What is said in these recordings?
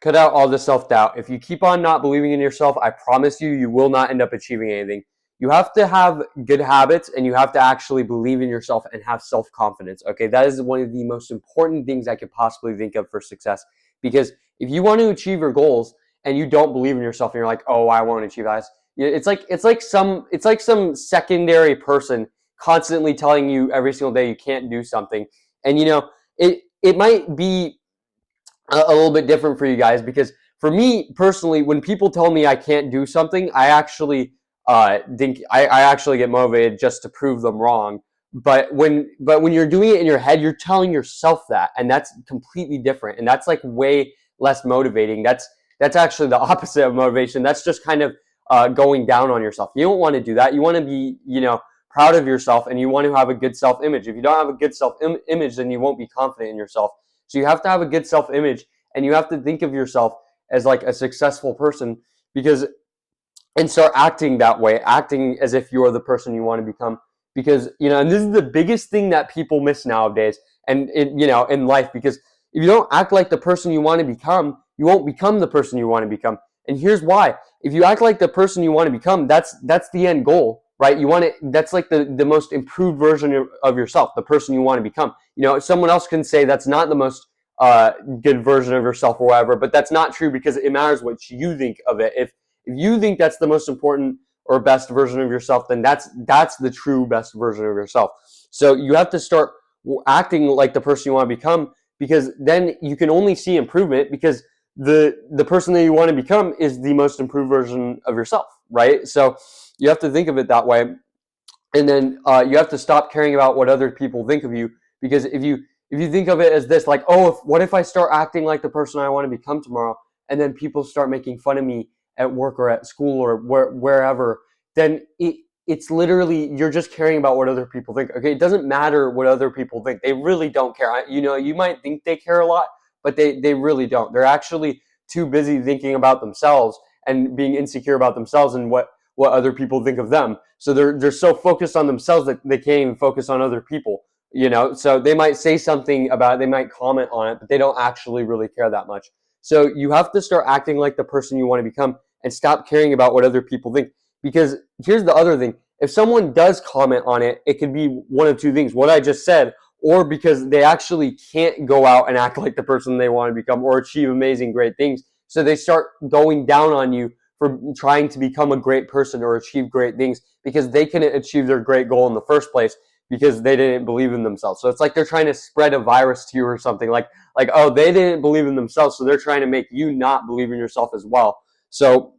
cut out all the self-doubt. If you keep on not believing in yourself, I promise you, you will not end up achieving anything. You have to have good habits, and you have to actually believe in yourself and have self-confidence. Okay, that is one of the most important things I could possibly think of for success. Because if you want to achieve your goals and you don't believe in yourself, and you're like, oh, I won't achieve that, it's like some secondary person constantly telling you every single day you can't do something. And it might be a little bit different for you guys, because for me personally, when people tell me I can't do something, I actually think I actually get motivated just to prove them wrong. But when you're doing it in your head, you're telling yourself that, and that's completely different, and that's like way less motivating. That's actually the opposite of motivation. That's just kind of going down on yourself. You don't want to do that. You want to be proud of yourself, and you want to have a good self image. If you don't have a good self image, then you won't be confident in yourself. So you have to have a good self-image, and you have to think of yourself as like a successful person, because and start acting that way, acting as if you're the person you want to become. Because and this is the biggest thing that people miss nowadays, and in life. Because if you don't act like the person you want to become, you won't become the person you want to become. And here's why: if you act like the person you want to become, that's the end goal, right? You want it. That's like the most improved version of yourself, the person you want to become. Someone else can say that's not the most good version of yourself or whatever, but that's not true, because it matters what you think of it. If you think that's the most important or best version of yourself, then that's the true best version of yourself. So you have to start acting like the person you want to become, because then you can only see improvement, because the person that you want to become is the most improved version of yourself, right? So you have to think of it that way. And then you have to stop caring about what other people think of you, because if you think of it as this, like, oh, what if I start acting like the person I want to become tomorrow, and then people start making fun of me at work or at school or wherever, then it's literally, you're just caring about what other people think. Okay, it doesn't matter what other people think. They really don't care. You might think they care a lot, but they really don't. They're actually too busy thinking about themselves and being insecure about themselves and what other people think of them. So they're so focused on themselves that they can't even focus on other people. So they might say something about it, they might comment on it, but they don't actually really care that much. So you have to start acting like the person you want to become, and stop caring about what other people think. Because here's the other thing: if someone does comment on it, it could be one of two things: what I just said, or because they actually can't go out and act like the person they want to become or achieve amazing, great things. So they start going down on you for trying to become a great person or achieve great things, because they couldn't achieve their great goal in the first place, because they didn't believe in themselves. So it's like they're trying to spread a virus to you or something, like, oh, they didn't believe in themselves, so they're trying to make you not believe in yourself as well. So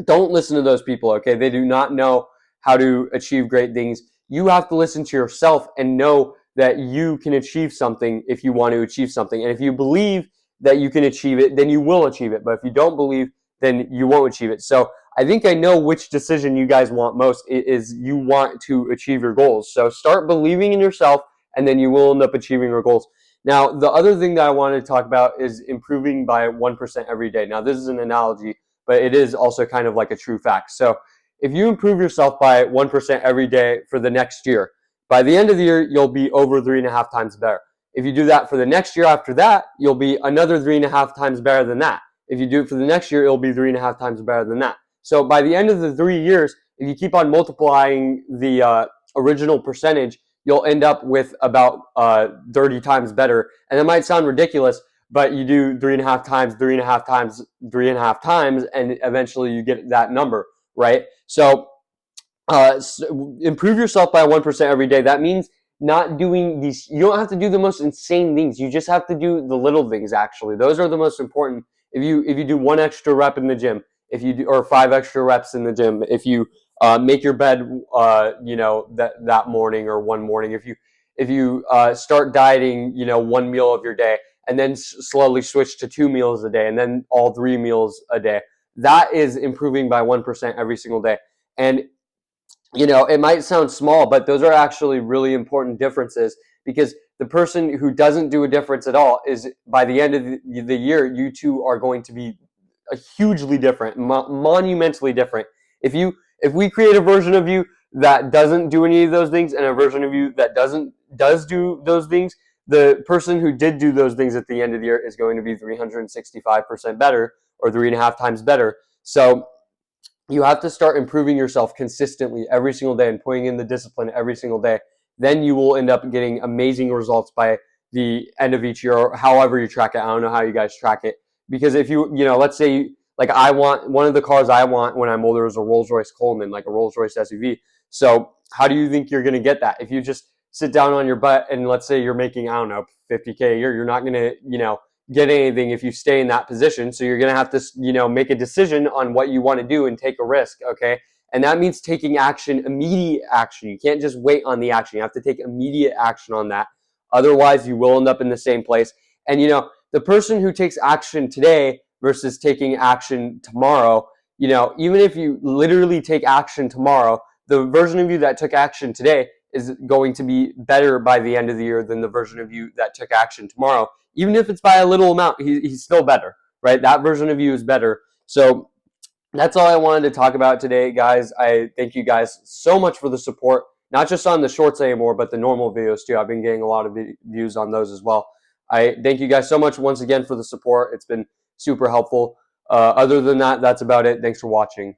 don't listen to those people, okay? They do not know how to achieve great things. You have to listen to yourself and know that you can achieve something if you want to achieve something. And if you believe that you can achieve it, then you will achieve it. But if you don't believe, then you won't achieve it. So I think I know which decision you guys want most. Is you want to achieve your goals. So start believing in yourself, and then you will end up achieving your goals. Now, the other thing that I wanted to talk about is improving by 1% every day. Now, this is an analogy, but it is also kind of like a true fact. So if you improve yourself by 1% every day for the next year, by the end of the year, you'll be over 3.5 times better. If you do that for the next year after that, you'll be another 3.5 times better than that. If you do it for the next year, it'll be 3.5 times better than that. So by the end of the 3 years, if you keep on multiplying the original percentage, you'll end up with about 30 times better. And it might sound ridiculous, but you do 3.5 times, 3.5 times, 3.5 times, and eventually you get that number, right? So improve yourself by 1% every day. That means not doing these. You don't have to do the most insane things. You just have to do the little things. Actually, those are the most important. If you do one extra rep in the gym, if you do, or 5 extra reps in the gym, if you make your bed, that morning or one morning, if you start dieting, one meal of your day, and then slowly switch to 2 meals a day, and then all 3 meals a day, that is improving by 1% every single day. And it might sound small, but those are actually really important differences, because the person who doesn't do a difference at all is, by the end of the year, you two are going to be hugely different, monumentally different. If we create a version of you that doesn't do any of those things, and a version of you that does do those things, the person who did do those things at the end of the year is going to be 365% better, or 3.5 times better. So you have to start improving yourself consistently every single day and putting in the discipline every single day. Then you will end up getting amazing results by the end of each year, or however you track it. I don't know how you guys track it. Because if let's say, like, I want one of the cars I want when I'm older is a Rolls Royce Coleman, like a Rolls Royce SUV. So how do you think you're going to get that? If you just sit down on your butt and let's say you're making, I don't know, 50K a year, you're not going to, get anything if you stay in that position. So you're going to have to, make a decision on what you want to do and take a risk. Okay. And that means taking action, immediate action. You can't just wait on the action. You have to take immediate action on that. Otherwise, you will end up in the same place. And, the person who takes action today versus taking action tomorrow, even if you literally take action tomorrow, the version of you that took action today is going to be better by the end of the year than the version of you that took action tomorrow. Even if it's by a little amount, he's still better, right? That version of you is better. So that's all I wanted to talk about today, guys. I thank you guys so much for the support, not just on the shorts anymore, but the normal videos too. I've been getting a lot of views on those as well. I thank you guys so much once again for the support. It's been super helpful. Other than that, that's about it. Thanks for watching.